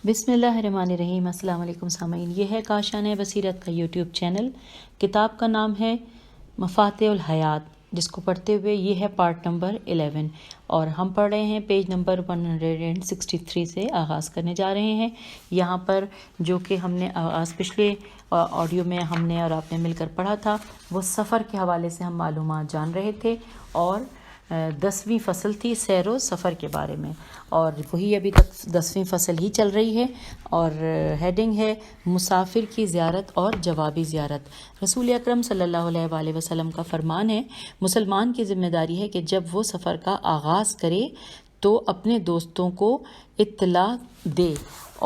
بسم اللہ الرحمن الرحیم۔ السلام علیکم سامعین، یہ ہے کاشانِ بصیرت کا یوٹیوب چینل۔ کتاب کا نام ہے مفاتیح الحیات، جس کو پڑھتے ہوئے یہ ہے پارٹ نمبر 11 اور ہم پڑھ رہے ہیں پیج نمبر 163 سے آغاز کرنے جا رہے ہیں۔ یہاں پر جو کہ ہم نے آغاز پچھلے آڈیو میں ہم نے اور آپ نے مل کر پڑھا تھا، وہ سفر کے حوالے سے ہم معلومات جان رہے تھے اور 10ویں فصل تھی سیر و سفر کے بارے میں، اور وہی ابھی تک 10ویں فصل ہی چل رہی ہے اور ہیڈنگ ہے مسافر کی زیارت اور جوابی زیارت۔ رسول اکرم صلی اللہ علیہ وآلہ وسلم کا فرمان ہے، مسلمان کی ذمہ داری ہے کہ جب وہ سفر کا آغاز کرے تو اپنے دوستوں کو اطلاع دے،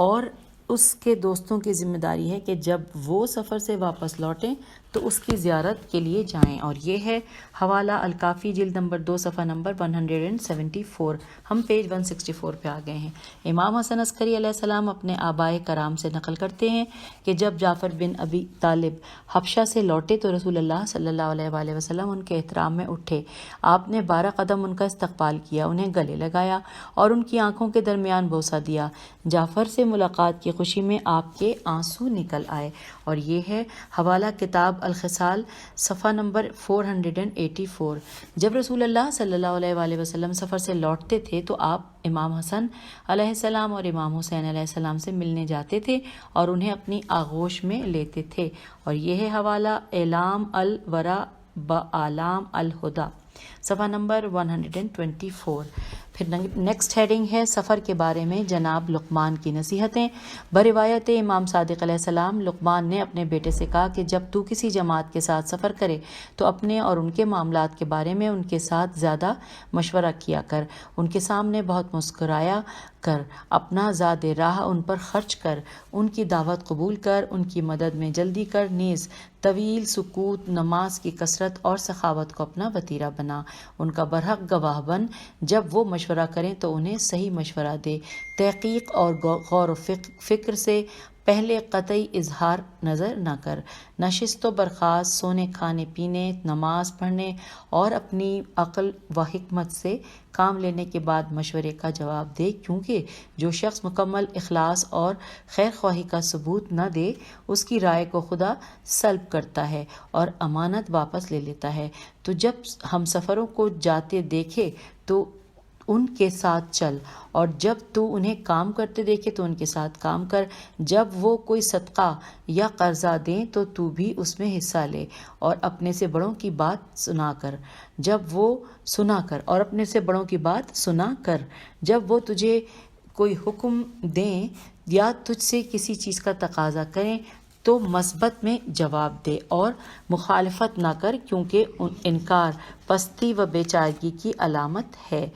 اور اس کے دوستوں کی ذمہ داری ہے کہ جب وہ سفر سے واپس لوٹیں تو اس کی زیارت کے لیے جائیں۔ اور یہ ہے حوالہ الکافی جلد نمبر 2 صفحہ نمبر 174۔ ہم پیج 164 پہ آ گئے ہیں۔ امام حسن عسکری علیہ السلام اپنے آبائے کرام سے نقل کرتے ہیں کہ جب جعفر بن ابی طالب حبشہ سے لوٹے تو رسول اللہ صلی اللہ علیہ وآلہ وسلم ان کے احترام میں اٹھے۔ آپ نے 12 قدم ان کا استقبال کیا، انہیں گلے لگایا اور ان کی آنکھوں کے درمیان بوسہ دیا۔ جعفر سے ملاقات کی خوشی میں آپ کے آنسو نکل آئے۔ اور یہ ہے حوالہ کتاب الخصال صفحہ نمبر 484۔ جب رسول اللہ صلی اللہ علیہ وآلہ وسلم سفر سے لوٹتے تھے تو آپ امام حسن علیہ السلام اور امام حسین علیہ السلام سے ملنے جاتے تھے اور انہیں اپنی آغوش میں لیتے تھے۔ اور یہ ہے حوالہ اعلام الورا بآلام الہدا صفحہ نمبر 124۔ پھر نیکسٹ ہیڈنگ ہے سفر کے بارے میں جناب لقمان کی نصیحتیں۔ بروایت امام صادق علیہ السلام، لقمان نے اپنے بیٹے سے کہا کہ جب تو کسی جماعت کے ساتھ سفر کرے تو اپنے اور ان کے معاملات کے بارے میں ان کے ساتھ زیادہ مشورہ کیا کر، ان کے سامنے بہت مسکرایا کر، اپنا زاد راہ ان پر خرچ کر، ان کی دعوت قبول کر، ان کی مدد میں جلدی کر، نیز طویل سکوت، نماز کی کثرت اور سخاوت کو اپنا وتیرہ بنا، ان کا برحق گواہ بن، جب وہ مشورہ کریں تو انہیں صحیح مشورہ دے، تحقیق اور غور و فکر سے پہلے قطعی اظہار نظر نہ کر، نشست و برخاست، سونے کھانے پینے، نماز پڑھنے اور اپنی عقل و حکمت سے کام لینے کے بعد مشورے کا جواب دے، کیونکہ جو شخص مکمل اخلاص اور خیر خواہی کا ثبوت نہ دے اس کی رائے کو خدا سلب کرتا ہے اور امانت واپس لے لیتا ہے۔ تو جب ہم سفروں کو جاتے دیکھے تو ان کے ساتھ چل، اور جب تو انہیں کام کرتے دیکھے تو ان کے ساتھ کام کر، جب وہ کوئی صدقہ یا قرضہ دیں تو تو بھی اس میں حصہ لے اور اپنے سے بڑوں کی بات سنا کر، اور اپنے سے بڑوں کی بات سنا کر، جب وہ تجھے کوئی حکم دیں یا تجھ سے کسی چیز کا تقاضا کریں تو مثبت میں جواب دے اور مخالفت نہ کر، کیونکہ انکار پستی و بیچارگی کی علامت ہے۔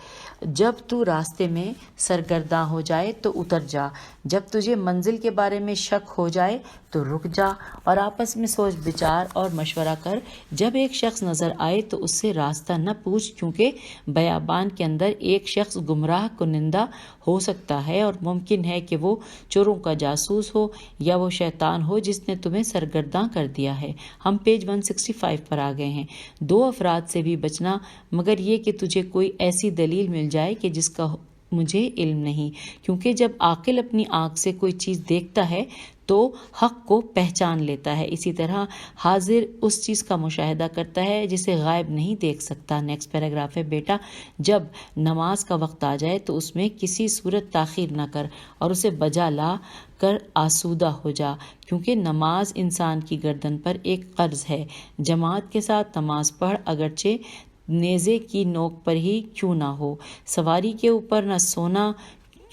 جب تو راستے میں سرگرداں ہو جائے تو اتر جا، جب تجھے منزل کے بارے میں شک ہو جائے تو رک جا اور آپس میں سوچ بچار اور مشورہ کر۔ جب ایک شخص نظر آئے تو اس سے راستہ نہ پوچھ، کیونکہ بیابان کے اندر ایک شخص گمراہ کنندہ ہو سکتا ہے اور ممکن ہے کہ وہ چوروں کا جاسوس ہو یا وہ شیطان ہو جس نے تمہیں سرگرداں کر دیا ہے۔ ہم پیج 165 پر آ گئے ہیں۔ 2 افراد سے بھی بچنا، مگر یہ کہ تجھے کوئی ایسی دلیل مل جائے کہ جس کا مجھے علم نہیں، کیونکہ جب عاقل اپنی آنکھ سے کوئی چیز دیکھتا ہے تو حق کو پہچان لیتا ہے، اسی طرح حاضر اس چیز کا مشاہدہ کرتا ہے جسے غائب نہیں دیکھ سکتا۔ نیکسٹ پیراگراف ہے، بیٹا جب نماز کا وقت آ جائے تو اس میں کسی صورت تاخیر نہ کر اور اسے بجا لا کر آسودہ ہو جا، کیونکہ نماز انسان کی گردن پر ایک قرض ہے۔ جماعت کے ساتھ نماز پڑھ، اگرچہ نیزے کی نوک پر ہی کیوں نہ ہو۔ سواری کے اوپر نہ سونا،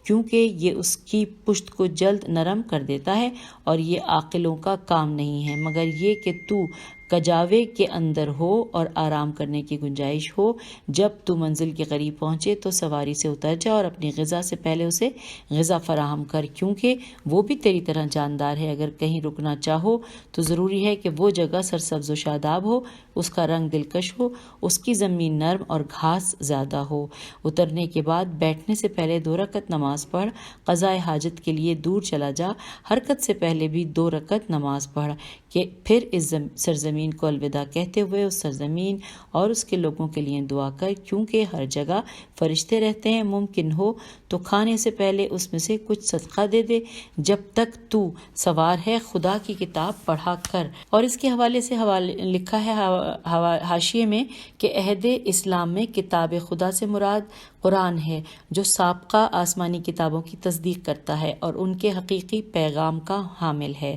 کیونکہ یہ اس کی پشت کو جلد نرم کر دیتا ہے اور یہ عاقلوں کا کام نہیں ہے، مگر یہ کہ تو کجاوے کے اندر ہو اور آرام کرنے کی گنجائش ہو۔ جب تو منزل کے قریب پہنچے تو سواری سے اتر جا اور اپنی غذا سے پہلے اسے غذا فراہم کر، کیونکہ وہ بھی تیری طرح جاندار ہے۔ اگر کہیں رکنا چاہو تو ضروری ہے کہ وہ جگہ سرسبز و شاداب ہو، اس کا رنگ دلکش ہو، اس کی زمین نرم اور گھاس زیادہ ہو۔ اترنے کے بعد بیٹھنے سے پہلے 2 رکعت نماز پڑھ، قضائے حاجت کے لیے دور چلا جا، حرکت سے پہلے بھی 2 رکعت نماز پڑھ کہ پھر اس سرزمین سرزمین کو الوداع کہتے ہوئے اس سرزمین اور اس کے لوگوں کے لیے دعا کر، کیونکہ ہر جگہ فرشتے رہتے ہیں۔ ممکن ہو تو کھانے سے پہلے اس میں سے کچھ صدقہ دے دے جب تک تو سوار ہے، خدا کی کتاب پڑھا کر۔ اور اس کے حوالے سے لکھا ہے حاشیے میں کہ عہد اسلام میں کتاب خدا سے مراد قرآن ہے، جو سابقہ آسمانی کتابوں کی تصدیق کرتا ہے اور ان کے حقیقی پیغام کا حامل ہے۔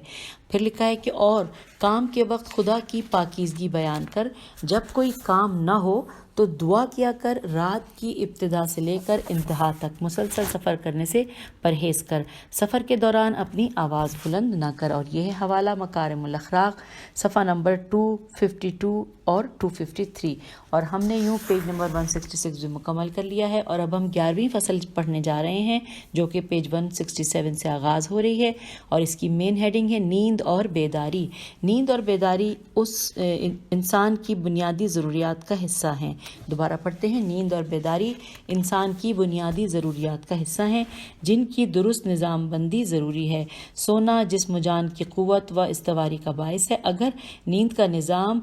پھر لکھا ہے کہ اور کام کے وقت خدا کی پاکیزگی بیان کر، جب کوئی کام نہ ہو تو دعا کیا کر، رات کی ابتدا سے لے کر انتہا تک مسلسل سفر کرنے سے پرہیز کر، سفر کے دوران اپنی آواز بلند نہ کر۔ اور یہ ہے حوالہ مکارم الاخلاق، صفحہ نمبر 252 اور 253۔ اور ہم نے یوں پیج نمبر 166 بھی مکمل کر لیا ہے، اور اب ہم 11ویں فصل پڑھنے جا رہے ہیں جو کہ پیج 167 سے آغاز ہو رہی ہے، اور اس کی مین ہیڈنگ ہے نیند اور بیداری۔ نیند اور بیداری اس انسان کی بنیادی ضروریات کا حصہ ہیں۔ دوبارہ پڑھتے ہیں، نیند اور بیداری انسان کی بنیادی ضروریات کا حصہ ہیں جن کی درست نظام بندی ضروری ہے۔ سونا جسم و جان کی قوت و استواری کا باعث ہے۔ اگر نیند کا نظام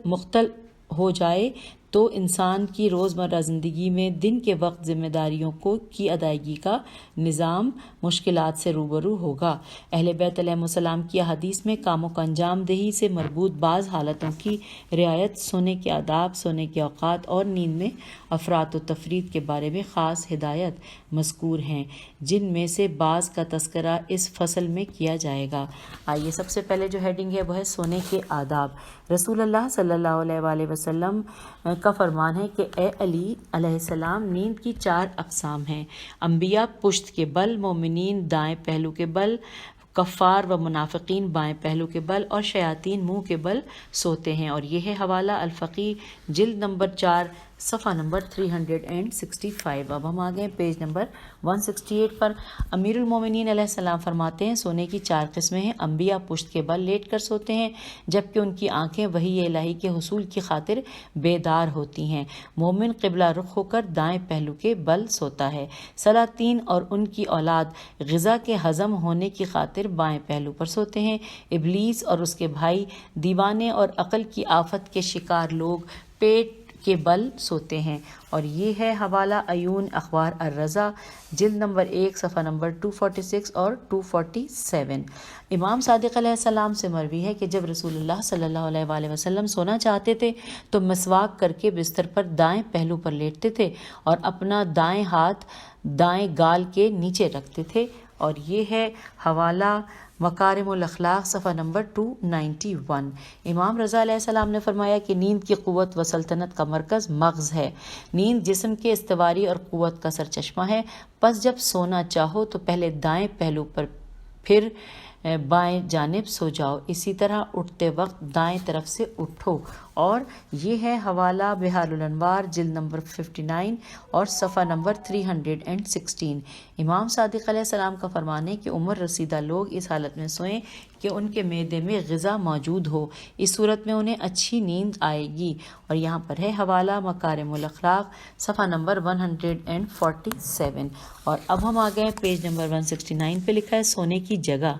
مختل ہو جائے تو انسان کی روزمرہ زندگی میں دن کے وقت ذمہ داریوں کی ادائیگی کا نظام مشکلات سے روبرو ہوگا۔ اہل بیت علیہ السلام کی احادیث میں کاموں کا انجام دہی سے مربوط بعض حالتوں کی رعایت، سونے کے آداب، سونے کے اوقات اور نیند میں افراط و تفریط کے بارے میں خاص ہدایت مذکور ہیں، جن میں سے بعض کا تذکرہ اس فصل میں کیا جائے گا۔ آئیے سب سے پہلے جو ہیڈنگ ہے وہ ہے سونے کے آداب۔ رسول اللہ صلی اللہ علیہ وآلہ وسلم کا فرمان ہے کہ اے علی علیہ السلام، نیند کی 4 اقسام ہیں: انبیاء پشت کے بل، مومنین دائیں پہلو کے بل، کفار و منافقین بائیں پہلو کے بل، اور شیاطین منہ کے بل سوتے ہیں۔ اور یہ ہے حوالہ الفقی، جلد نمبر 4، صفحہ نمبر 365۔ اب ہم آگئے پیج نمبر 168 پر۔ امیر المومنین علیہ السلام فرماتے ہیں، سونے کی 4 قسمیں ہیں۔ انبیاء پشت کے بل لیٹ کر سوتے ہیں جبکہ ان کی آنکھیں وحی الہی کے حصول کی خاطر بیدار ہوتی ہیں۔ مومن قبلہ رخ ہو کر دائیں پہلو کے بل سوتا ہے۔ سلاطین اور ان کی اولاد غذا کے ہضم ہونے کی خاطر بائیں پہلو پر سوتے ہیں۔ ابلیس اور اس کے بھائی دیوانے اور عقل کی آفت کے شکار لوگ پیٹ کے بل سوتے ہیں۔ اور یہ ہے حوالہ عیون اخبار الرضا، جلد نمبر 1، صفحہ نمبر 246 اور 247۔ امام صادق علیہ السلام سے مروی ہے کہ جب رسول اللہ صلی اللہ علیہ وآلہ وسلم سونا چاہتے تھے تو مسواک کر کے بستر پر دائیں پہلو پر لیٹتے تھے اور اپنا دائیں ہاتھ دائیں گال کے نیچے رکھتے تھے۔ اور یہ ہے حوالہ مکارم الاخلاق، صفحہ نمبر 291۔ امام رضا علیہ السلام نے فرمایا کہ نیند کی قوت و سلطنت کا مرکز مغز ہے۔ نیند جسم کے استواری اور قوت کا سرچشمہ ہے، پس جب سونا چاہو تو پہلے دائیں پہلو پر پھر بائیں جانب سو جاؤ، اسی طرح اٹھتے وقت دائیں طرف سے اٹھو۔ اور یہ ہے حوالہ بحار الانوار، جلد نمبر 59 اور صفحہ نمبر 316۔ امام صادق علیہ السلام کا فرمان ہے کہ عمر رسیدہ لوگ اس حالت میں سوئیں کہ ان کے معدے میں غذا موجود ہو، اس صورت میں انہیں اچھی نیند آئے گی۔ اور یہاں پر ہے حوالہ مکارم الاخلاق، صفحہ نمبر 147۔ اور اب ہم آ گئے پیج نمبر 169 پہ، لکھا ہے سونے کی جگہ۔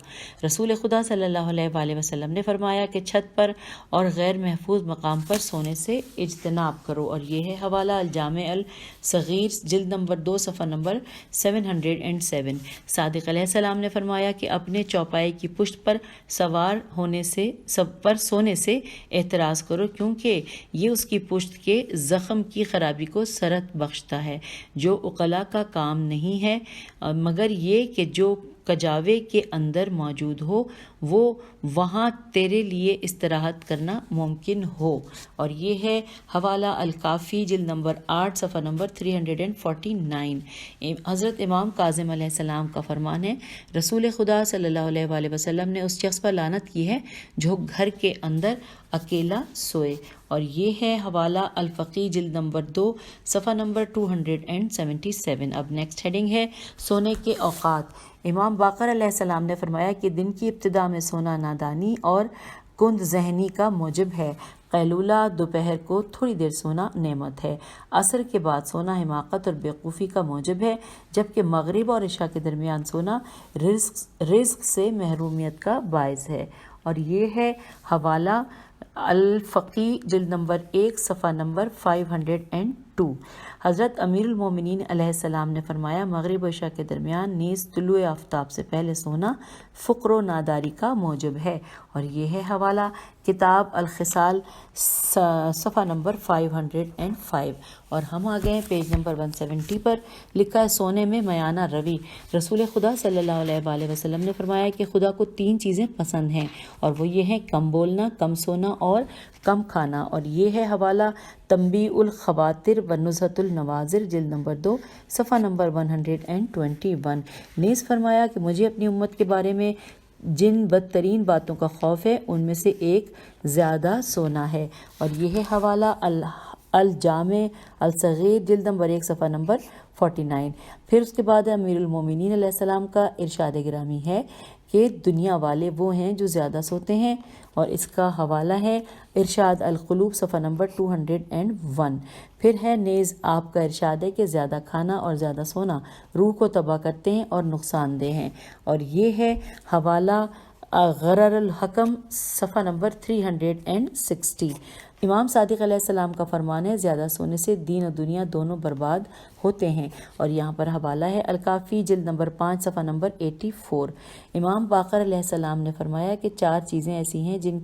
رسول خدا صلی اللہ علیہ وآلہ وسلم نے فرمایا کہ چھت پر اور غیر محفوظ مقام پر سونے سے اجتناب کرو۔ اور یہ ہے حوالہ الجامع الصغیر، جلد نمبر 2، صفحہ نمبر 707۔ صادق علیہ السلام نے فرمایا کہ اپنے چوپائے کی پشت پر سوار سونے سے احتراز کرو، کیونکہ یہ اس کی پشت کے زخم کی خرابی کو سرت بخشتا ہے، جو عقلاء کا کام نہیں ہے مگر یہ کہ جو کجاوے کے اندر موجود ہو وہ وہاں تیرے لیے استراحت کرنا ممکن ہو۔ اور یہ ہے حوالہ الکافی، جلد نمبر 8، صفحہ نمبر 349۔ حضرت امام کاظم علیہ السلام کا فرمان ہے، رسول خدا صلی اللہ علیہ وآلہ وسلم نے اس شخص پر لعنت کی ہے جو گھر کے اندر اکیلا سوئے۔ اور یہ ہے حوالہ الفقی، جلد نمبر 2، صفحہ نمبر 277۔ اب نیکسٹ ہیڈنگ ہے سونے کے اوقات۔ امام باقر علیہ السلام نے فرمایا کہ دن کی ابتدا میں سونا نادانی اور کند ذہنی کا موجب ہے۔ قیلولہ، دوپہر کو تھوڑی دیر سونا نعمت ہے۔ عصر کے بعد سونا حماقت اور بیوقوفی کا موجب ہے، جبکہ مغرب اور عشاء کے درمیان سونا رزق سے محرومیت کا باعث ہے۔ اور یہ ہے حوالہ الفقی جلد نمبر 1 صفحہ نمبر 502۔ حضرت امیر المومنین علیہ السلام نے فرمایا مغرب و عشاء کے درمیان نیز طلوع آفتاب سے پہلے سونا فقر و ناداری کا موجب ہے، اور یہ ہے حوالہ کتاب الخصال صفحہ نمبر 505۔ اور ہم آ گئے پیج نمبر 170 پر، لکھا ہے سونے میں میانہ روی۔ رسول خدا صلی اللہ علیہ وآلہ وسلم نے فرمایا کہ خدا کو 3 چیزیں پسند ہیں، اور وہ یہ ہیں کم بولنا، کم سونا اور کم کھانا۔ اور یہ ہے حوالہ تنبیہ الخواطر و نزہۃ النواظر جلد نمبر 2 صفحہ نمبر 121۔ نیز فرمایا کہ مجھے اپنی امت کے بارے میں جن بدترین باتوں کا خوف ہے ان میں سے ایک زیادہ سونا ہے، اور یہ ہے حوالہ الجامع الصغیر جلد نمبر 1 صفحہ نمبر 49۔ پھر اس کے بعد امیر المومنین علیہ السلام کا ارشاد گرامی ہے کہ دنیا والے وہ ہیں جو زیادہ سوتے ہیں، اور اس کا حوالہ ہے ارشاد القلوب صفحہ نمبر 201۔ پھر ہے نیز آپ کا ارشاد ہے کہ زیادہ کھانا اور زیادہ سونا روح کو تباہ کرتے ہیں اور نقصان دہ ہیں، اور یہ ہے حوالہ غرر الحکم صفحہ نمبر 360۔ امام صادق علیہ السلام کا فرمان ہے زیادہ سونے سے دین و دنیا دونوں برباد ہوتے ہیں، اور یہاں پر حوالہ ہے الکافی جلد نمبر 5 صفحہ نمبر 84۔ امام باقر علیہ السلام نے فرمایا کہ 4 چیزیں ایسی ہیں جن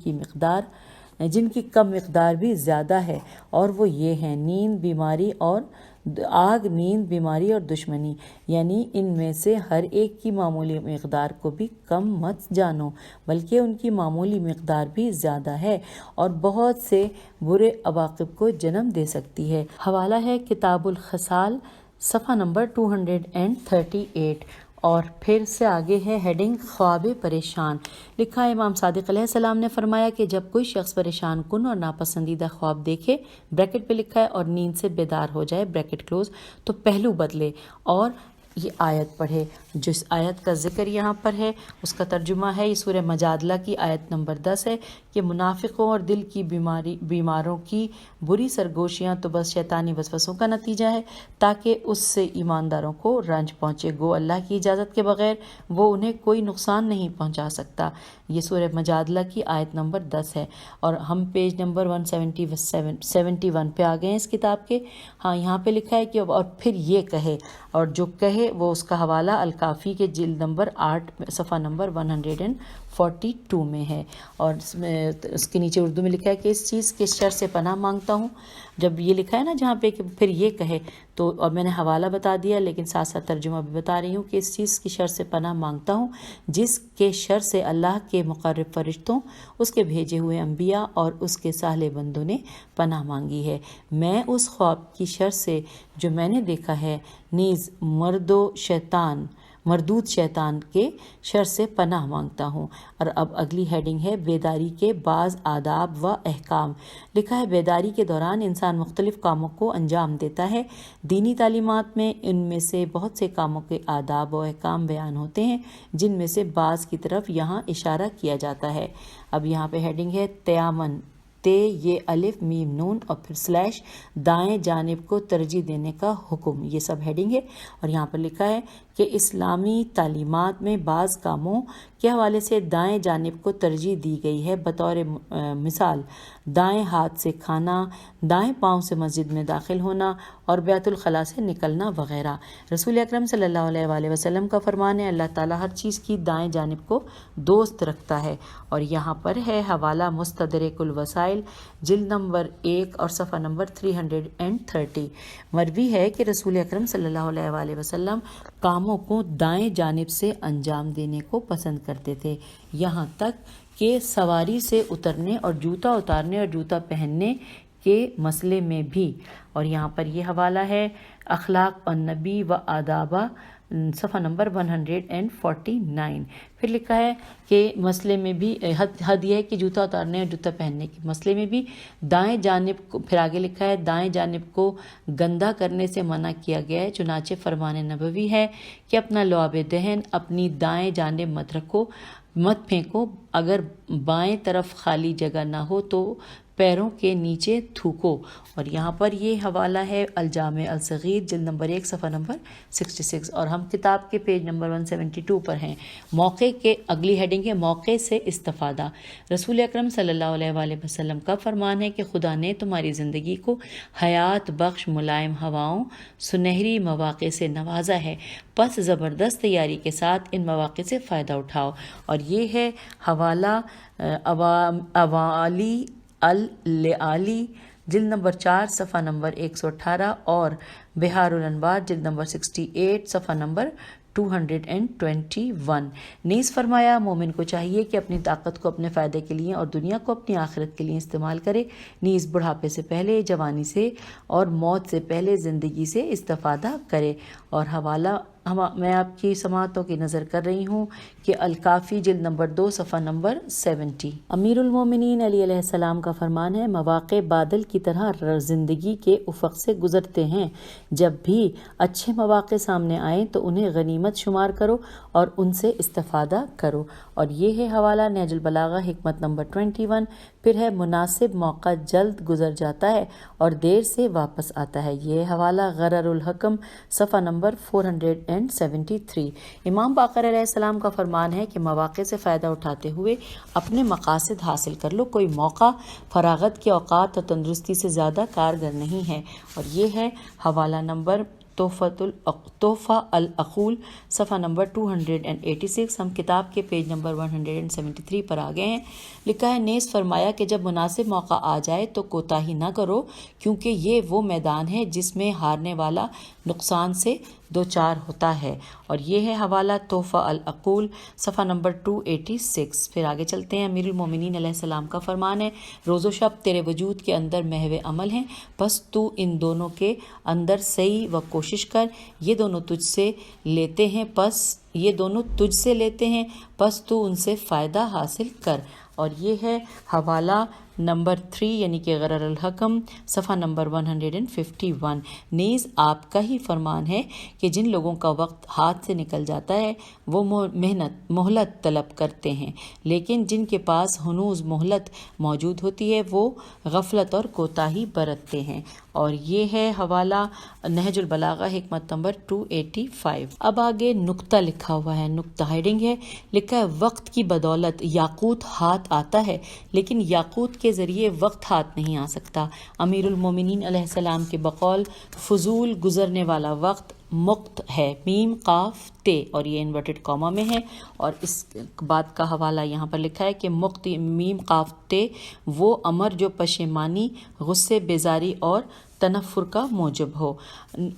کی کم مقدار بھی زیادہ ہے، اور وہ یہ ہیں نیند، بیماری اور دشمنی، یعنی ان میں سے ہر ایک کی معمولی مقدار کو بھی کم مت جانو بلکہ ان کی معمولی مقدار بھی زیادہ ہے اور بہت سے برے عواقب کو جنم دے سکتی ہے۔ حوالہ ہے کتاب الخصال صفحہ نمبر 238۔ اور پھر سے آگے ہے ہیڈنگ خواب پریشان۔ لکھا ہے امام صادق علیہ السلام نے فرمایا کہ جب کوئی شخص پریشان کن اور ناپسندیدہ خواب دیکھے، بریکٹ پہ لکھا ہے، اور نیند سے بیدار ہو جائے، بریکٹ کلوز، تو پہلو بدلے اور یہ آیت پڑھے۔ جس آیت کا ذکر یہاں پر ہے اس کا ترجمہ ہے، یہ سورہ مجادلہ کی آیت نمبر 10 ہے کہ منافقوں اور دل کی بیماروں کی بری سرگوشیاں تو بس شیطانی وسوسوں کا نتیجہ ہے تاکہ اس سے ایمانداروں کو رنج پہنچے، گو اللہ کی اجازت کے بغیر وہ انہیں کوئی نقصان نہیں پہنچا سکتا۔ یہ سورہ مجادلہ کی آیت نمبر 10 ہے، اور ہم پیج نمبر 171 پہ آ گئے ہیں اس کتاب کے۔ ہاں یہاں پہ لکھا ہے کہ اور پھر یہ کہے، اور جو کہے وہ اس کا حوالہ الکافی کے جلد نمبر 8 صفحہ نمبر 142 میں ہے، اور اس کے نیچے اردو میں لکھا ہے کہ اس چیز کے شر سے پناہ مانگتا ہوں۔ جب یہ لکھا ہے نا جہاں پہ کہ پھر یہ کہے، تو اور میں نے حوالہ بتا دیا لیکن ساتھ ساتھ ترجمہ بھی بتا رہی ہوں کہ اس چیز کی شر سے پناہ مانگتا ہوں جس کے شر سے اللہ کے مقرب فرشتوں، اس کے بھیجے ہوئے انبیاء اور اس کے صالح بندوں نے پناہ مانگی ہے۔ میں اس خواب کی شر سے جو میں نے دیکھا ہے، نیز مردود شیطان کے شر سے پناہ مانگتا ہوں۔ اور اب اگلی ہیڈنگ ہے بیداری کے بعض آداب و احکام۔ لکھا ہے بیداری کے دوران انسان مختلف کاموں کو انجام دیتا ہے۔ دینی تعلیمات میں ان میں سے بہت سے کاموں کے آداب و احکام بیان ہوتے ہیں جن میں سے بعض کی طرف یہاں اشارہ کیا جاتا ہے۔ اب یہاں پہ ہیڈنگ ہے تیامن، یہ الف میم نون اور پھر سلیش دائیں جانب کو ترجیح دینے کا حکم، یہ سب ہیڈنگ ہے۔ اور یہاں پر لکھا ہے کہ اسلامی تعلیمات میں بعض کاموں کے حوالے سے دائیں جانب کو ترجیح دی گئی ہے، بطور مثال دائیں ہاتھ سے کھانا، دائیں پاؤں سے مسجد میں داخل ہونا اور بیت الخلاء سے نکلنا وغیرہ۔ رسول اکرم صلی اللہ علیہ وآلہ وسلم کا فرمان ہے اللہ تعالیٰ ہر چیز کی دائیں جانب کو دوست رکھتا ہے۔ اور یہاں پر ہے حوالہ مستدرک الوسائل جلد نمبر 1 اور صفحہ نمبر 330۔ مروی ہے کہ رسول اکرم صلی اللہ علیہ وآلہ وسلم کاموں کو دائیں جانب سے انجام دینے کو پسند کرتے تھے، یہاں تک کہ سواری سے اترنے اور جوتا اتارنے اور جوتا پہننے کے مسئلے میں بھی۔ اور یہاں پر یہ حوالہ ہے اخلاق النبی و آدابہ صفحہ نمبر 149۔ پھر لکھا ہے کہ مسئلے میں بھی حد یہ ہے کہ جوتا اتارنے اور جوتا پہننے کے مسئلے میں بھی دائیں جانب کو، پھر آگے لکھا ہے دائیں جانب کو گندا کرنے سے منع کیا گیا ہے، چنانچہ فرمان نبوی ہے کہ اپنا لعاب دہن اپنی دائیں جانب مت رکھو، مت پھینکو، اگر بائیں طرف خالی جگہ نہ ہو تو پیروں کے نیچے تھوکو۔ اور یہاں پر یہ حوالہ ہے الجامع الصغیر جلد نمبر 1 صفحہ نمبر 66، اور ہم کتاب کے پیج نمبر 172 پر ہیں۔ موقع کے اگلی ہیڈنگ ہے موقع سے استفادہ۔ رسول اکرم صلی اللہ علیہ وآلہ وسلم کا فرمان ہے کہ خدا نے تمہاری زندگی کو حیات بخش ملائم ہواؤں سنہری مواقع سے نوازا ہے، پس زبردست تیاری کے ساتھ ان مواقع سے فائدہ اٹھاؤ۔ اور یہ ہے حوالہ اوالی اللآلی جلد نمبر 4 صفحہ نمبر 118 اور بحار الانوار جلد نمبر 68 صفحہ نمبر 221۔ نیز فرمایا مومن کو چاہیے کہ اپنی طاقت کو اپنے فائدے کے لیے اور دنیا کو اپنی آخرت کے لیے استعمال کرے، نیز بڑھاپے سے پہلے، جوانی سے اور موت سے پہلے زندگی سے استفادہ کرے۔ اور حوالہ میں آپ کی سماعتوں کی نظر کر رہی ہوں کہ الکافی جلد نمبر 2 صفحہ نمبر 70۔ امیر المومنین علی علیہ السلام کا فرمان ہے مواقع بادل کی طرح زندگی کے افق سے گزرتے ہیں، جب بھی اچھے مواقع سامنے آئیں تو انہیں غنیمت شمار کرو اور ان سے استفادہ کرو۔ اور یہ ہے حوالہ نہج البلاغہ حکمت نمبر 21۔ پھر ہے مناسب موقع جلد گزر جاتا ہے اور دیر سے واپس آتا ہے، یہ حوالہ غرر الحکم صفحہ نمبر 473۔ امام باقر علیہ السلام کا فرمان ہے کہ مواقع سے فائدہ اٹھاتے ہوئے اپنے مقاصد حاصل کر لو، کوئی موقع فراغت کے اوقات اور تندرستی سے زیادہ کارگر نہیں ہے۔ اور یہ ہے حوالہ نمبر تحفہ العقول صفحہ نمبر 286۔ ہم کتاب کے پیج نمبر 173 پر آ گئے ہیں۔ لکھا ہے نیز فرمایا کہ جب مناسب موقع آ جائے تو کوتاہی نہ کرو، کیونکہ یہ وہ میدان ہے جس میں ہارنے والا نقصان سے دوچار ہوتا ہے۔ اور یہ ہے حوالہ تحفہ العقول صفحہ نمبر 286۔ پھر آگے چلتے ہیں۔ امیر المومنین علیہ السلام کا فرمان ہے روز و شب تیرے وجود کے اندر محو عمل ہیں، بس تو ان دونوں کے اندر سعی و کوشش کر، یہ دونوں تجھ سے لیتے ہیں پس تو ان سے فائدہ حاصل کر۔ اور یہ ہے حوالہ نمبر 3 یعنی کہ غرر الحکم صفحہ نمبر 151۔ نیز آپ کا ہی فرمان ہے کہ جن لوگوں کا وقت ہاتھ سے نکل جاتا ہے وہ مہلت طلب کرتے ہیں، لیکن جن کے پاس ہنوز مہلت موجود ہوتی ہے وہ غفلت اور کوتاہی برتتے ہیں۔ اور یہ ہے حوالہ نہج البلاغہ حکمت نمبر 285۔ اب آگے نقطہ لکھا ہوا ہے، نقطہ ہیڈنگ ہے، لکھا ہے وقت کی بدولت یاقوت ہاتھ آتا ہے، لیکن یاقوت کے ذریعے وقت ہاتھ نہیں آ سکتا۔ امیر المومنین علیہ السلام کے بقول فضول گزرنے والا وقت مقت ہے، میم قاف تے، اور یہ انورٹڈ کاما میں ہے۔ اور اس بات کا حوالہ یہاں پر لکھا ہے کہ مقت میم قاف تے وہ امر جو پشیمانی، غصے، بیزاری اور تنفر کا موجب ہو۔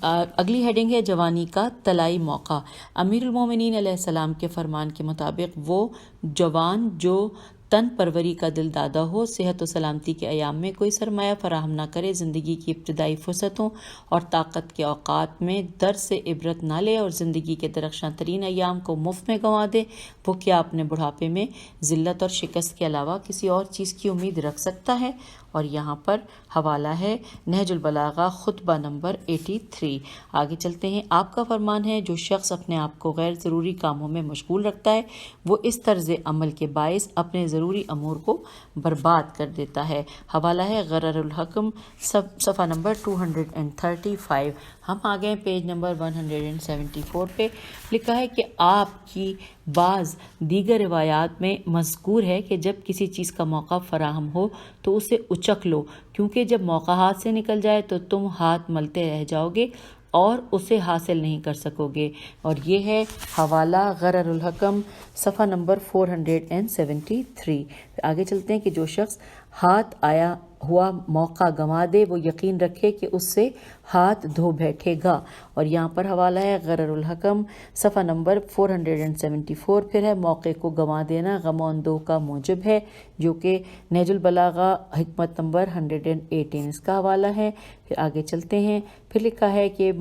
اگلی ہیڈنگ ہے جوانی کا طلائی موقع۔ امیر المومنین علیہ السلام کے فرمان کے مطابق وہ جوان جو تن پروری کا دل دادا ہو، صحت و سلامتی کے ایام میں کوئی سرمایہ فراہم نہ کرے، زندگی کی ابتدائی فرصتوں اور طاقت کے اوقات میں درس سے عبرت نہ لے اور زندگی کے درخشاں ترین ایام کو مفت میں گنوا دے، وہ کیا اپنے بڑھاپے میں ذلت اور شکست کے علاوہ کسی اور چیز کی امید رکھ سکتا ہے؟ اور یہاں پر حوالہ ہے نہج البلاغہ خطبہ نمبر 83۔ آگے چلتے ہیں۔ آپ کا فرمان ہے جو شخص اپنے آپ کو غیر ضروری کاموں میں مشغول رکھتا ہے وہ اس طرز عمل کے باعث اپنے ضروری امور کو برباد کر دیتا ہے۔ حوالہ ہے غرر الحکم صفحہ نمبر 235۔ ہم آگئے پیج نمبر 174 پہ۔ لکھا ہے کہ آپ کی بعض دیگر روایات میں مذکور ہے کہ جب کسی چیز کا موقع فراہم ہو تو اسے اچک لو، کیونکہ جب موقع ہاتھ سے نکل جائے تو تم ہاتھ ملتے رہ جاؤ گے اور اسے حاصل نہیں کر سکو گے۔ اور یہ ہے حوالہ غرر الحکم صفحہ نمبر 473۔ آگے چلتے ہیں کہ جو شخص ہاتھ آیا ہوا موقع گنوا دے وہ یقین رکھے کہ اس سے ہاتھ دھو بیٹھے گا۔ اور یہاں پر حوالہ ہے غرر الحکم صفحہ نمبر 474۔ پھر ہے موقع کو گنوا دینا غم و اندوہ کا موجب ہے، جو کہ نہج البلاغہ حکمت نمبر 118 اس کا حوالہ ہے۔ پھر آگے چلتے ہیں۔ پھر لکھا ہے کہ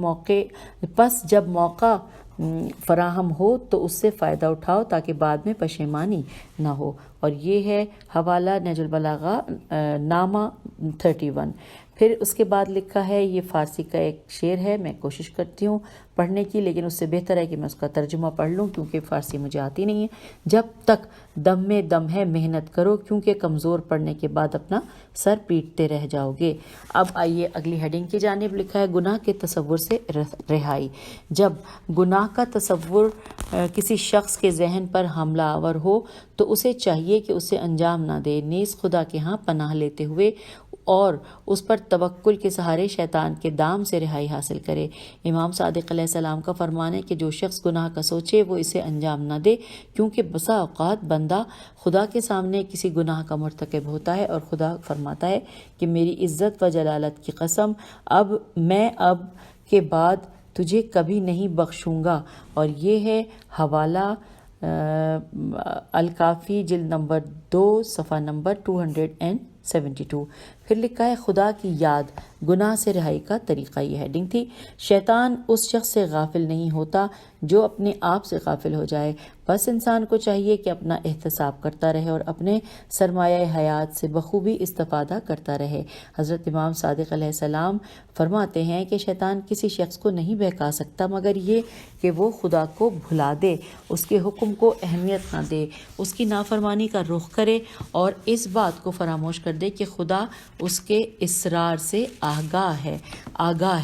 جب موقع فراہم ہو تو اس سے فائدہ اٹھاؤ تاکہ بعد میں پشیمانی نہ ہو۔ اور یہ ہے حوالہ نہج البلاغہ نامہ 31۔ پھر اس کے بعد لکھا ہے، یہ فارسی کا ایک شعر ہے، میں کوشش کرتی ہوں پڑھنے کی، لیکن اس سے بہتر ہے کہ میں اس کا ترجمہ پڑھ لوں کیونکہ فارسی مجھے آتی نہیں ہے۔ جب تک دم میں دم ہے محنت کرو، کیونکہ کمزور پڑنے کے بعد اپنا سر پیٹتے رہ جاؤ گے۔ اب آئیے اگلی ہیڈنگ کی جانب، لکھا ہے گناہ کے تصور سے رہائی۔ جب گناہ کا تصور کسی شخص کے ذہن پر حملہ آور ہو تو اسے چاہیے کہ اسے انجام نہ دے، نیز خدا کے ہاں پناہ لیتے ہوئے اور اس پر توکل کے سہارے شیطان کے دام سے رہائی حاصل کرے۔ امام صادق علیہ السلام کا فرمان ہے کہ جو شخص گناہ کا سوچے وہ اسے انجام نہ دے، کیونکہ بسا اوقات بندہ خدا کے سامنے کسی گناہ کا مرتکب ہوتا ہے اور خدا فرماتا ہے کہ میری عزت و جلالت کی قسم، اب کے بعد تجھے کبھی نہیں بخشوں گا۔ اور یہ ہے حوالہ الکافی جلد نمبر 2 صفحہ نمبر 272۔ پھر لکھا ہے خدا کی یاد گناہ سے رہائی کا طریقہ، یہ ہیڈنگ تھی۔ شیطان اس شخص سے غافل نہیں ہوتا جو اپنے آپ سے غافل ہو جائے، بس انسان کو چاہیے کہ اپنا احتساب کرتا رہے اور اپنے سرمایہ حیات سے بخوبی استفادہ کرتا رہے۔ حضرت امام صادق علیہ السلام فرماتے ہیں کہ شیطان کسی شخص کو نہیں بہکا سکتا مگر یہ کہ وہ خدا کو بھلا دے، اس کے حکم کو اہمیت نہ دے، اس کی نافرمانی کا رخ کرے اور اس بات کو فراموش کر دے کہ خدا اس کے اسرار سے آگاہ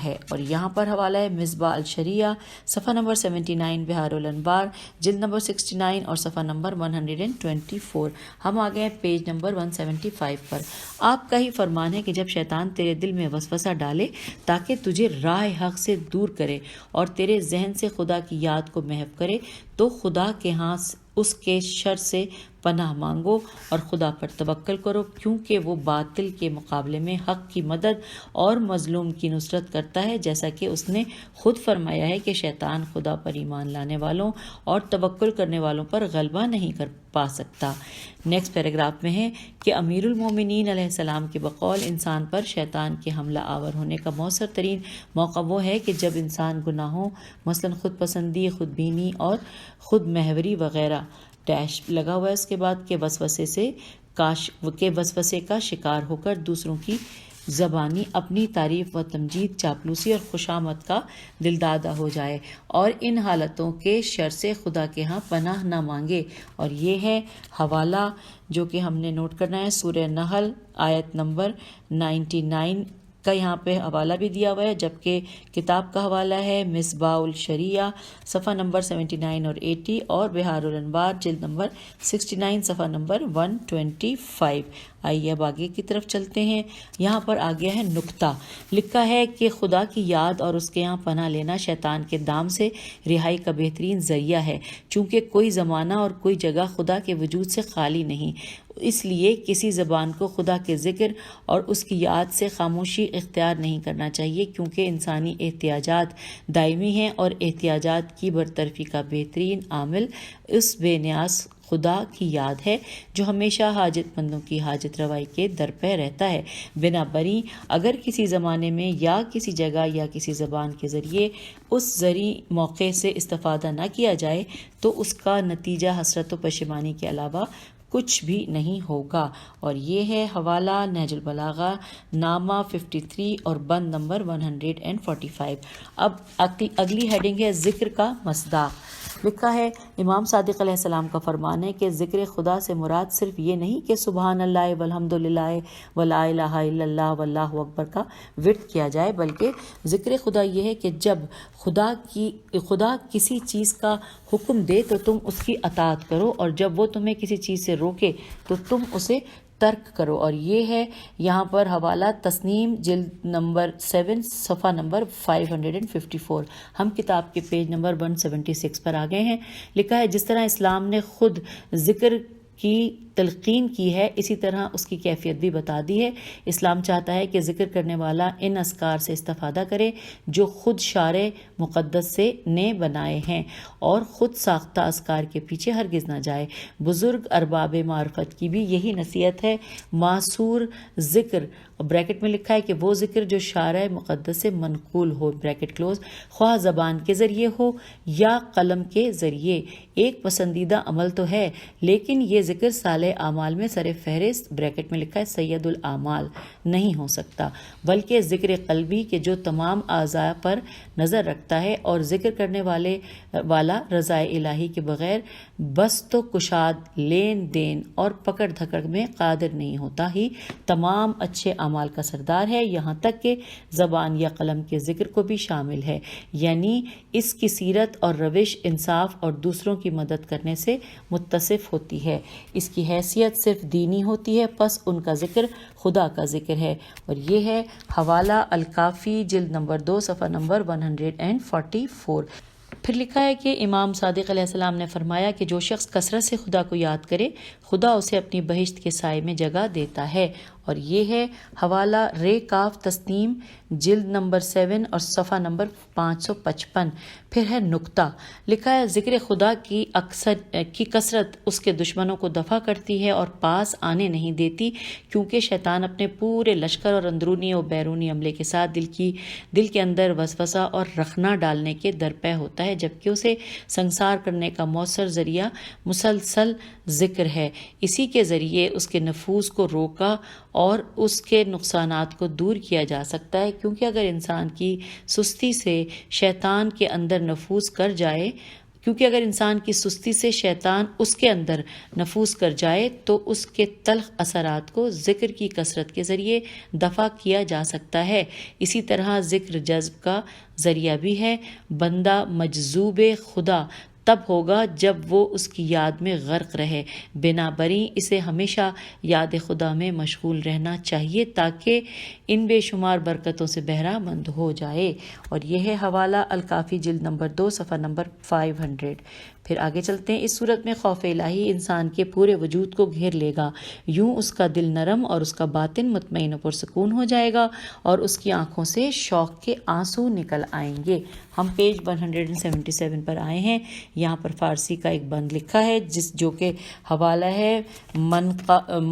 ہے۔ اور یہاں پر حوالہ ہے مصباح الشریعہ صفحہ نمبر 79، بہار الانوار جلد نمبر 69 اور صفحہ نمبر 124۔ ہم آ گئے ہیں پیج نمبر 175 پر۔ آپ کا ہی فرمان ہے کہ جب شیطان تیرے دل میں وسوسہ ڈالے تاکہ تجھے راہ حق سے دور کرے اور تیرے ذہن سے خدا کی یاد کو محو کرے، تو خدا کے ہاں اس کے شر سے پناہ مانگو اور خدا پر توکل کرو، کیونکہ وہ باطل کے مقابلے میں حق کی مدد اور مظلوم کی نصرت کرتا ہے، جیسا کہ اس نے خود فرمایا ہے کہ شیطان خدا پر ایمان لانے والوں اور توکل کرنے والوں پر غلبہ نہیں کر پا سکتا۔ نیکسٹ پیراگراف میں ہے کہ امیر المومنین علیہ السلام کے بقول انسان پر شیطان کے حملہ آور ہونے کا مؤثر ترین موقع وہ ہے کہ جب انسان گناہوں مثلا خود پسندی، خود بینی اور خود محوری وغیرہ ڈیش لگا ہوا ہے اس کے بعد کے وسوسے کا شکار ہو کر دوسروں کی زبانی اپنی تعریف و تمجید، چاپلوسی اور خوشامد کا دلدادہ ہو جائے اور ان حالتوں کے شر سے خدا کے ہاں پناہ نہ مانگے۔ اور یہ ہے حوالہ جو کہ ہم نے نوٹ کرنا ہے، سورہ نحل آیت نمبر 99 کا یہاں پہ حوالہ بھی دیا ہوا ہے، جبکہ کتاب کا حوالہ ہے مصباح الشریعہ صفحہ نمبر 79 اور 80 اور بہار الانوار جلد نمبر 69 صفحہ نمبر 125۔ آئیے اب آگے کی طرف چلتے ہیں۔ یہاں پر آ گیا ہے نکتہ، لکھا ہے کہ خدا کی یاد اور اس کے یہاں پناہ لینا شیطان کے دام سے رہائی کا بہترین ذریعہ ہے، چونکہ کوئی زمانہ اور کوئی جگہ خدا کے وجود سے خالی نہیں، اس لیے کسی زبان کو خدا کے ذکر اور اس کی یاد سے خاموشی اختیار نہیں کرنا چاہیے، کیونکہ انسانی احتیاجات دائمی ہیں اور احتیاجات کی برطرفی کا بہترین عامل اس بے نیاز خدا کی یاد ہے جو ہمیشہ حاجت مندوں کی حاجت روائی کے درپے رہتا ہے۔ بنابراین اگر کسی زمانے میں یا کسی جگہ یا کسی زبان کے ذریعے اس زرعی موقع سے استفادہ نہ کیا جائے تو اس کا نتیجہ حسرت و پشیمانی کے علاوہ کچھ بھی نہیں ہوگا۔ اور یہ ہے حوالہ نہج البلاغہ نامہ 53 اور بند نمبر 145۔ اب اگلی ہیڈنگ ہے ذکر کا مصداق۔ لکھا ہے امام صادق علیہ السلام کا فرمان ہے کہ ذکر خدا سے مراد صرف یہ نہیں کہ سبحان اللہ والحمد للہ ولا الہ الا اللہ واللہ اکبر کا ورد کیا جائے، بلکہ ذکر خدا یہ ہے کہ جب خدا کسی چیز کا حکم دے تو تم اس کی اطاعت کرو، اور جب وہ تمہیں کسی چیز سے روکے تو تم اسے ترک کرو۔ اور یہ ہے یہاں پر حوالہ تسنیم جلد نمبر 7 صفحہ نمبر 554۔ ہم کتاب کے پیج نمبر 176 پر آ گئے ہیں۔ لکھا ہے جس طرح اسلام نے خود ذکر کی تلقین کی ہے، اسی طرح اس کی کیفیت بھی بتا دی ہے۔ اسلام چاہتا ہے کہ ذکر کرنے والا ان اذکار سے استفادہ کرے جو خود شارع مقدس سے نے بنائے ہیں اور خود ساختہ اذکار کے پیچھے ہرگز نہ جائے۔ بزرگ ارباب معرفت کی بھی یہی نصیحت ہے۔ معصور ذکر بریکٹ میں لکھا ہے کہ وہ ذکر جو شارع مقدس سے منقول ہو بریکٹ کلوز، خواہ زبان کے ذریعے ہو یا قلم کے ذریعے، ایک پسندیدہ عمل تو ہے، لیکن یہ ذکر صالح صالح اعمال میں سر فہرست بریکٹ میں لکھا ہے سید الاعمال نہیں ہو سکتا، بلکہ ذکر قلبی کے جو تمام اعضاء پر نظر رکھتا ہے اور ذکر کرنے والا رضا الہی کے بغیر بست و کشاد، لین دین اور پکڑ دھکڑ میں قادر نہیں ہوتا ہی تمام اچھے اعمال کا سردار ہے، یہاں تک کہ زبان یا قلم کے ذکر کو بھی شامل ہے، یعنی اس کی سیرت اور روش انصاف اور دوسروں کی مدد کرنے سے متصف ہوتی ہے، اس کی حیثیت صرف دینی ہوتی ہے، پس ان کا ذکر خدا کا ذکر ہے۔ اور یہ ہے حوالہ الکافی جلد نمبر 2 صفحہ نمبر 144۔ پھر لکھا ہے کہ امام صادق علیہ السلام نے فرمایا کہ جو شخص کثرت سے خدا کو یاد کرے خدا اسے اپنی بہشت کے سائے میں جگہ دیتا ہے۔ اور یہ ہے حوالہ رے کاف تسنیم جلد نمبر 7 اور صفحہ نمبر 555۔ پھر ہے نکتہ، لکھا ہے ذکر خدا کی کثرت اس کے دشمنوں کو دفع کرتی ہے اور پاس آنے نہیں دیتی، کیونکہ شیطان اپنے پورے لشکر اور اندرونی و بیرونی عملے کے ساتھ دل کے اندر وسوسہ اور رخنہ ڈالنے کے درپے ہوتا ہے، جبکہ اسے سنسار کرنے کا مؤثر ذریعہ مسلسل ذکر ہے، اسی کے ذریعے اس کے نفوذ کو روکا اور اس کے نقصانات کو دور کیا جا سکتا ہے، کیونکہ اگر انسان کی سستی سے شیطان کے اندر نفوذ کر جائے اس کے اندر نفوذ کر جائے تو اس کے تلخ اثرات کو ذکر کی کثرت کے ذریعے دفع کیا جا سکتا ہے۔ اسی طرح ذکر جذب کا ذریعہ بھی ہے، بندہ مجذوب خدا تب ہوگا جب وہ اس کی یاد میں غرق رہے، بنابراین اسے ہمیشہ یاد خدا میں مشغول رہنا چاہیے تاکہ ان بے شمار برکتوں سے بہرہ مند ہو جائے۔ اور یہ ہے حوالہ الکافی جلد نمبر 2 صفحہ نمبر 500۔ پھر آگے چلتے ہیں، اس صورت میں خوف الہی انسان کے پورے وجود کو گھیر لے گا، یوں اس کا دل نرم اور اس کا باطن مطمئن و پرسکون ہو جائے گا اور اس کی آنکھوں سے شوق کے آنسو نکل آئیں گے۔ ہم پیج 177 پر آئے ہیں، یہاں پر فارسی کا ایک بند لکھا ہے جو کہ حوالہ ہے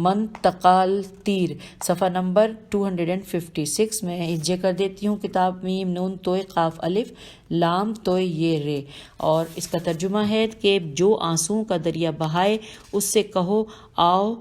منتقال تیر صفحہ نمبر 256۔ میں ہجے کر دیتی ہوں، کتاب میم نون توئے قاف الف لام توئے یہ رے، اور اس کا ترجمہ ہے کہ جو آنسوؤں کا دریا بہائے اس سے کہو آؤ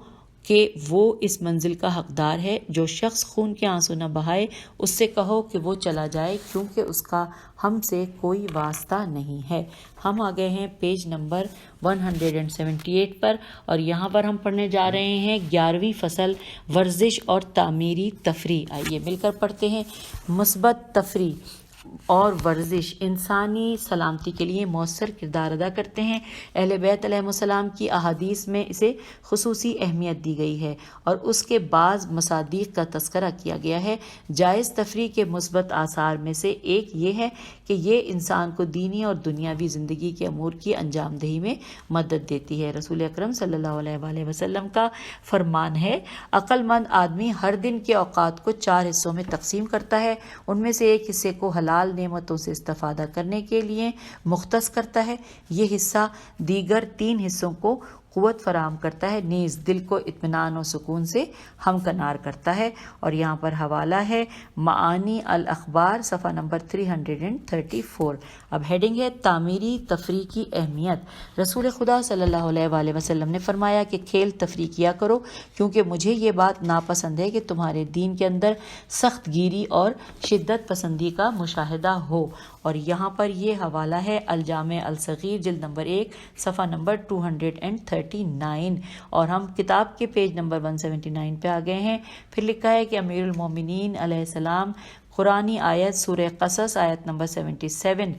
کہ وہ اس منزل کا حقدار ہے، جو شخص خون کے آنسو نہ بہائے اس سے کہو کہ وہ چلا جائے، کیونکہ اس کا ہم سے کوئی واسطہ نہیں ہے۔ ہم آ گئے ہیں پیج نمبر 178 پر، اور یہاں پر ہم پڑھنے جا رہے ہیں 11ویں فصل ورزش اور تعمیری تفریح۔ آئیے مل کر پڑھتے ہیں۔ مثبت تفریح اور ورزش انسانی سلامتی کے لیے مؤثر کردار ادا کرتے ہیں۔ اہل بیت علیہ السلام کی احادیث میں اسے خصوصی اہمیت دی گئی ہے اور اس کے بعض مصادیق کا تذکرہ کیا گیا ہے۔ جائز تفریح کے مثبت آثار میں سے ایک یہ ہے کہ یہ انسان کو دینی اور دنیاوی زندگی کے امور کی انجام دہی میں مدد دیتی ہے۔ رسول اکرم صلی اللہ علیہ وآلہ وسلم کا فرمان ہے، عقل مند آدمی ہر دن کے اوقات کو 4 حصوں میں تقسیم کرتا ہے، ان میں سے ایک حصے کو حلال نعمتوں سے استفادہ کرنے کے لیے مختص کرتا ہے، یہ حصہ دیگر 3 حصوں کو قوت فراہم کرتا ہے، نیز دل کو اطمینان و سکون سے ہمکنار کرتا ہے۔ اور یہاں پر حوالہ ہے معانی الاخبار صفحہ نمبر 334۔ اب ہیڈنگ ہے تعمیری تفریح کی اہمیت۔ رسول خدا صلی اللہ علیہ وآلہ وسلم نے فرمایا کہ کھیل تفریح کیا کرو، کیونکہ مجھے یہ بات ناپسند ہے کہ تمہارے دین کے اندر سخت گیری اور شدت پسندی کا مشاہدہ ہو۔ اور یہاں پر یہ حوالہ ہے الجامع الصغیر جلد نمبر 1 صفحہ نمبر 239، اور ہم کتاب کے پیج نمبر 179 پہ آ گئے ہیں۔ پھر لکھا ہے کہ امیر المومنین علیہ السلام قرآنی آیت سورہ قصص آیت نمبر 77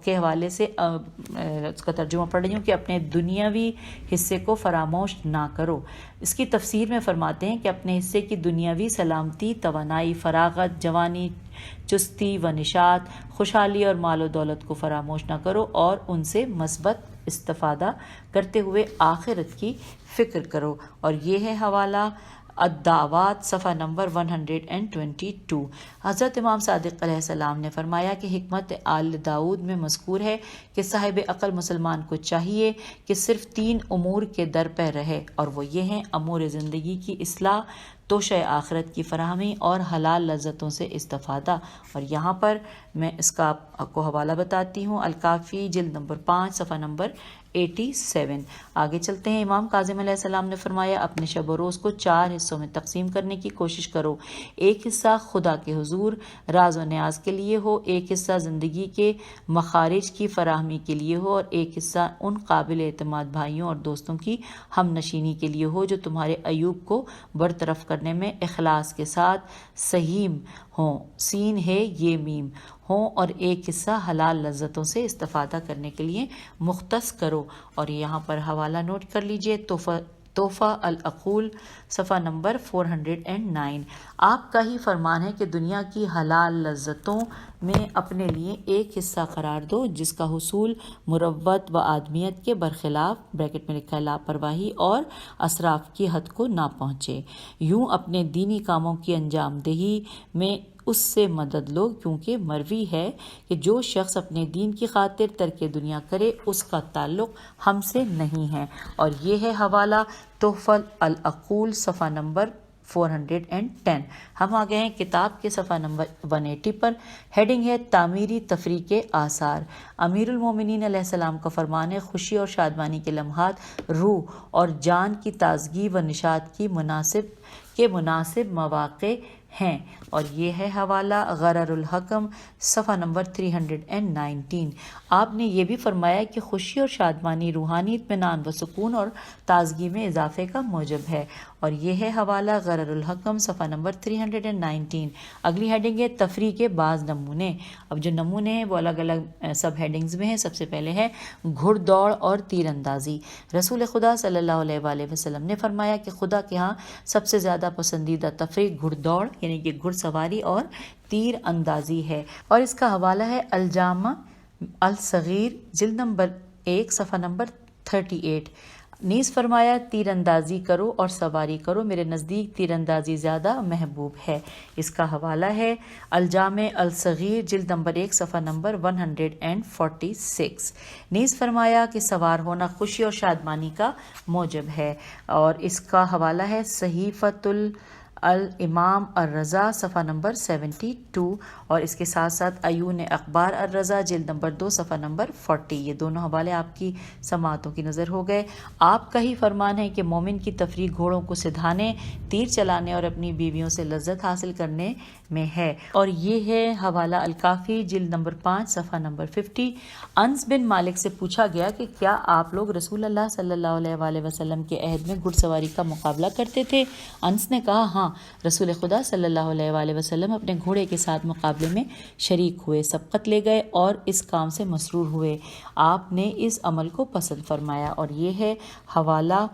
کے حوالے سے اس کا ترجمہ پڑھ رہی ہوں کہ اپنے دنیاوی حصے کو فراموش نہ کرو۔ اس کی تفسیر میں فرماتے ہیں کہ اپنے حصے کی دنیاوی سلامتی، توانائی، فراغت، جوانی، چستی و نشاط، خوشحالی اور مال و دولت کو فراموش نہ کرو اور ان سے مثبت استفادہ کرتے ہوئے آخرت کی فکر کرو۔ اور یہ ہے حوالہ الدعوات صفحہ نمبر 122۔ حضرت امام صادق علیہ السلام نے فرمایا کہ حکمت آل داؤد میں مذکور ہے کہ صاحب عقل مسلمان کو چاہیے کہ صرف 3 امور کے در پہ رہے، اور وہ یہ ہیں: امور زندگی کی اصلاح، توشہ آخرت کی فراہمی اور حلال لذتوں سے استفادہ۔ اور یہاں پر میں اس کا آپ کو حوالہ بتاتی ہوں، الکافی جلد نمبر 5 صفحہ نمبر 87۔ آگے چلتے ہیں۔ امام کاظم علیہ السلام نے فرمایا، اپنے شب و روز کو 4 حصوں میں تقسیم کرنے کی کوشش کرو۔ ایک حصہ خدا کے حضور راز و نیاز کے لیے ہو، ایک حصہ زندگی کے مخارج کی فراہمی کے لیے ہو، اور ایک حصہ ان قابل اعتماد بھائیوں اور دوستوں کی ہم نشینی کے لیے ہو جو تمہارے عیوب کو برطرف کرنے میں اخلاص کے ساتھ سہیم ہوں، سین ہے یہ میم ہوں، اور ایک حصہ حلال لذتوں سے استفادہ کرنے کے لیے مختص کرو۔ اور یہاں پر حوالہ نوٹ کر لیجئے، تحفہ العقول صفحہ نمبر 409۔ آپ کا ہی فرمان ہے کہ دنیا کی حلال لذتوں میں اپنے لیے ایک حصہ قرار دو جس کا حصول مروت و آدمیت کے برخلاف بریکٹ میں لکھا ہے لاپرواہی اور اسراف کی حد کو نہ پہنچے۔ یوں اپنے دینی کاموں کی انجام دہی میں اس سے مدد لو، کیونکہ مروی ہے کہ جو شخص اپنے دین کی خاطر ترک دنیا کرے اس کا تعلق ہم سے نہیں ہے۔ اور یہ ہے حوالہ تحفہ العقول صفحہ نمبر 410۔ ہم آ گئے ہیں کتاب کے صفحہ نمبر 180 پر۔ ہیڈنگ ہے تعمیری تفریح کے آثار۔ امیر المومنین علیہ السلام کا فرمان ہے، خوشی اور شادمانی کے لمحات روح اور جان کی تازگی و نشاط کی مناسب مواقع ہیں۔ اور یہ ہے حوالہ غرر الحکم صفحہ نمبر 319۔ آپ نے یہ بھی فرمایا کہ خوشی اور شادمانی روحانی اطمینان و سکون اور تازگی میں اضافے کا موجب ہے۔ اور یہ ہے حوالہ غرر الحکم صفحہ نمبر 319۔ اگلی ہیڈنگ ہے تفریح کے بعض نمونے۔ اب جو نمونے ہیں وہ الگ الگ سب ہیڈنگز میں ہیں۔ سب سے پہلے ہے گھڑ دوڑ اور تیر اندازی۔ رسول خدا صلی اللہ علیہ وآلہ وسلم نے فرمایا کہ خدا کے ہاں سب سے زیادہ پسندیدہ تفریح گھڑ دوڑ یعنی کہ گھڑ سواری اور تیر اندازی ہے۔ اور اس کا حوالہ ہے الجامع الصغیر جلد نمبر 1 صفحہ نمبر 38۔ نیز فرمایا تیر اندازی کرو اور سواری کرو، میرے نزدیک تیر اندازی زیادہ محبوب ہے۔ اس کا حوالہ ہے الجامع الصغیر جلد نمبر 1 صفحہ نمبر 146۔ نیز فرمایا کہ سوار ہونا خوشی اور شادمانی کا موجب ہے۔ اور اس کا حوالہ ہے صحیفۃ الامام الرضا صفحہ نمبر 72۔ اور اس کے ساتھ ساتھ عیون اخبار الرضا جلد نمبر 2 صفحہ نمبر 40۔ یہ دونوں حوالے آپ کی سماعتوں کی نظر ہو گئے۔ آپ کا ہی فرمان ہے کہ مومن کی تفریح گھوڑوں کو سدھانے، تیر چلانے اور اپنی بیویوں سے لذت حاصل کرنے میں ہے۔ اور یہ ہے حوالہ الکافی جلد نمبر 5 صفحہ نمبر 50۔ انس بن مالک سے پوچھا گیا کہ کیا آپ لوگ رسول اللہ صلی اللہ علیہ وآلہ وسلم کے عہد میں گھڑ سواری کا مقابلہ کرتے تھے؟ انس نے کہا ہاں، رسول خدا صلی اللہ علیہ وآلہ وسلم اپنے گھوڑے کے ساتھ مقابلے میں شریک ہوئے، سبقت لے گئے اور اس کام سے مسرور ہوئے۔ آپ نے اس عمل کو پسند فرمایا۔ اور یہ ہے حوالہ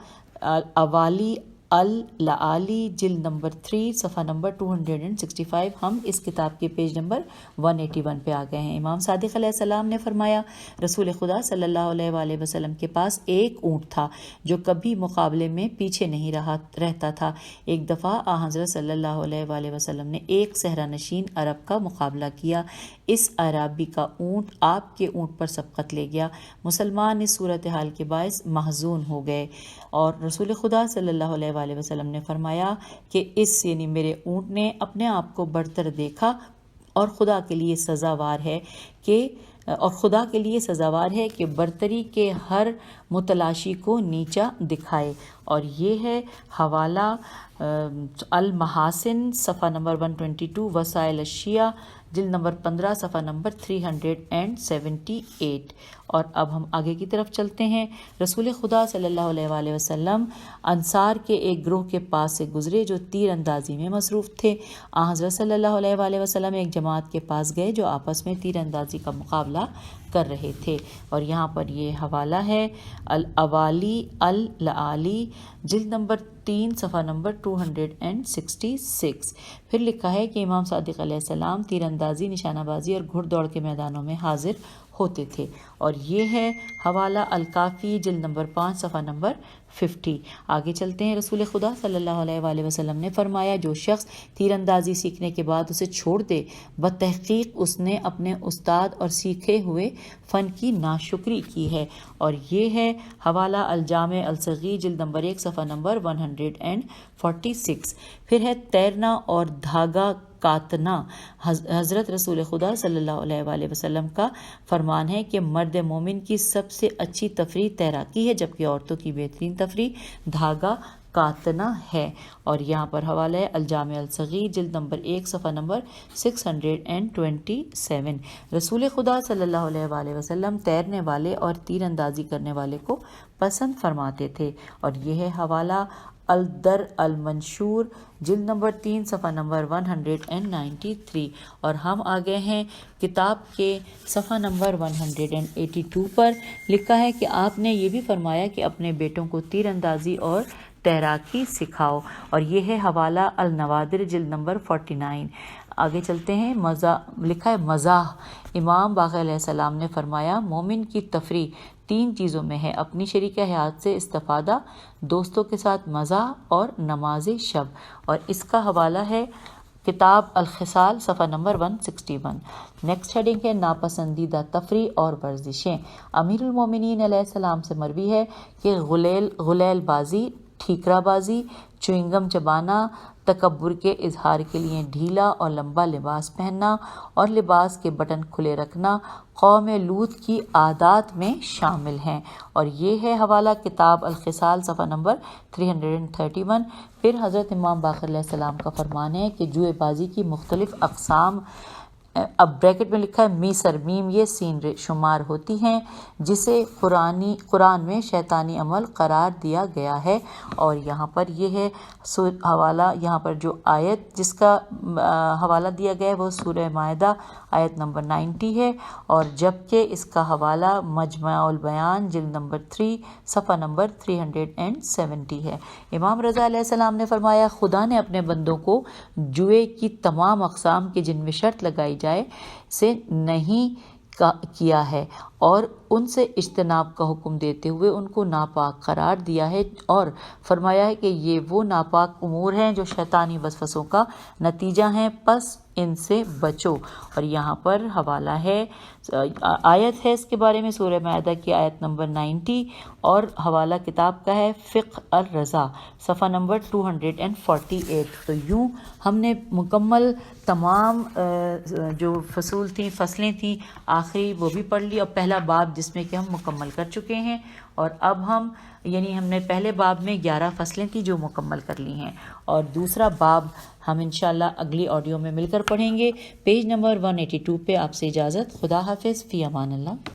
اوالی اللآلی جلد نمبر 3 صفحہ نمبر 265۔ ہم اس کتاب کے پیج نمبر 181 پہ آ گئے ہیں۔ امام صادق علیہ السلام نے فرمایا، رسول خدا صلی اللہ علیہ وآلہ وسلم کے پاس ایک اونٹ تھا جو کبھی مقابلے میں پیچھے نہیں رہتا تھا۔ ایک دفعہ آن حضرت صلی اللہ علیہ وآلہ وسلم نے ایک صحرا نشین عرب کا مقابلہ کیا۔ اس عربی کا اونٹ آپ کے اونٹ پر سبقت لے گیا۔ مسلمان اس صورتحال کے باعث محزون ہو گئے، اور رسول خدا صلی اللہ علیہ وآلہ وسلم نے فرمایا کہ اس یعنی میرے اونٹ نے اپنے آپ کو برتر دیکھا اور خدا کے لیے سزاوار ہے کہ برتری کے ہر متلاشی کو نیچا دکھائے۔ اور یہ ہے حوالہ المحاسن صفحہ نمبر 122، وسائل الشیعہ جلد نمبر 15 صفحہ نمبر 378۔ اور اب ہم آگے کی طرف چلتے ہیں۔ رسول خدا صلی اللہ علیہ وآلہ وسلم انصار کے ایک گروہ کے پاس سے گزرے جو تیر اندازی میں مصروف تھے۔ آن حضرت صلی اللہ علیہ وآلہ وسلم ایک جماعت کے پاس گئے جو آپس میں تیر اندازی کا مقابلہ کر رہے تھے۔ اور یہاں پر یہ حوالہ ہے الاوالی اللآلی جلد نمبر 3 صفحہ نمبر 266۔ پھر لکھا ہے کہ امام صادق علیہ السلام تیر اندازی، نشانہ بازی اور گھڑ دوڑ کے میدانوں میں حاضر ہوتے تھے۔ اور یہ ہے حوالہ الکافی جلد نمبر 5 صفحہ نمبر 50۔ آگے چلتے ہیں، رسول خدا صلی اللہ علیہ وآلہ وسلم نے فرمایا جو شخص تیر اندازی سیکھنے کے بعد اسے چھوڑ دے بتحقیق اس نے اپنے استاد اور سیکھے ہوئے فن کی ناشکری کی ہے۔ اور یہ ہے حوالہ الجامع الصغیر جلد نمبر 1 صفحہ نمبر 146۔ پھر ہے تیرنا اور دھاگا کاتنا۔ حضرت رسول خدا صلی اللہ علیہ وآلہ وسلم کا فرمان ہے کہ مرد مومن کی سب سے اچھی تفریح تیراکی ہے، جبکہ عورتوں کی بہترین تفریح دھاگا کاتنا ہے۔ اور یہاں پر حوالہ ہے الجامع الصغیر جلد نمبر 1 صفحہ نمبر 627۔ رسول خدا صلی اللہ علیہ وآلہ وسلم تیرنے والے اور تیر اندازی کرنے والے کو پسند فرماتے تھے۔ اور یہ ہے حوالہ الدر المنشور جلد نمبر 3 صفحہ نمبر 193۔ اور ہم آگے ہیں کتاب کے صفحہ نمبر 182 پر۔ لکھا ہے کہ آپ نے یہ بھی فرمایا کہ اپنے بیٹوں کو تیر اندازی اور تیراکی سکھاؤ۔ اور یہ ہے حوالہ النوادر جلد نمبر 49۔ آگے چلتے ہیں، لکھا ہے مزاح۔ امام باقر علیہ السلام نے فرمایا مومن کی تفریح 3 چیزوں میں ہے: اپنی شریک حیات سے استفادہ، دوستوں کے ساتھ مزاح اور نماز شب۔ اور اس کا حوالہ ہے کتاب الخصال صفحہ نمبر 161۔ نیکسٹ ہیڈنگ ہے ناپسندیدہ تفریح اور ورزشیں۔ امیر المومنین علیہ السلام سے مروی ہے کہ غلیل بازی، ٹھیکرا بازی، چوئنگم چبانا، تکبر کے اظہار کے لیے ڈھیلا اور لمبا لباس پہننا اور لباس کے بٹن کھلے رکھنا قوم لوط کی عادات میں شامل ہیں۔ اور یہ ہے حوالہ کتاب الخصال صفحہ نمبر 331۔ پھر حضرت امام باقر علیہ السلام کا فرمان ہے کہ جوئے بازی کی مختلف اقسام، اب بریکٹ میں لکھا ہے میسر میم یہ سین شمار ہوتی ہیں، جسے قرآن میں شیطانی عمل قرار دیا گیا ہے۔ اور یہاں پر یہ ہے حوالہ، یہاں پر جو آیت جس کا حوالہ دیا گیا ہے وہ سورہ مائدہ آیت نمبر 90 ہے، اور جبکہ اس کا حوالہ مجمع البیان جلد نمبر 3 صفحہ نمبر 370 ہے۔ امام رضا علیہ السلام نے فرمایا خدا نے اپنے بندوں کو جوئے کی تمام اقسام کی جن میں شرط لگائی جائے سے نہیں کیا ہے، اور ان سے اجتناب کا حکم دیتے ہوئے ان کو ناپاک قرار دیا ہے، اور فرمایا ہے کہ یہ وہ ناپاک امور ہیں جو شیطانی وسوسوں کا نتیجہ ہیں، پس ان سے بچو۔ اور یہاں پر حوالہ ہے، آیت ہے اس کے بارے میں سورہ مائدہ کی آیت نمبر 90، اور حوالہ کتاب کا ہے فقہ الرضا صفحہ نمبر 248۔ تو یوں ہم نے مکمل تمام جو فصلیں تھیں آخری وہ بھی پڑھ لی، اور پہلا باب جس میں کہ ہم مکمل کر چکے ہیں، اور اب ہم نے پہلے باب میں 11 فصلیں تھیں جو مکمل کر لی ہیں، اور دوسرا باب ہم انشاءاللہ اگلی آڈیو میں مل کر پڑھیں گے۔ پیج نمبر 182 پہ آپ سے اجازت، خدا حافظ، فی امان اللہ۔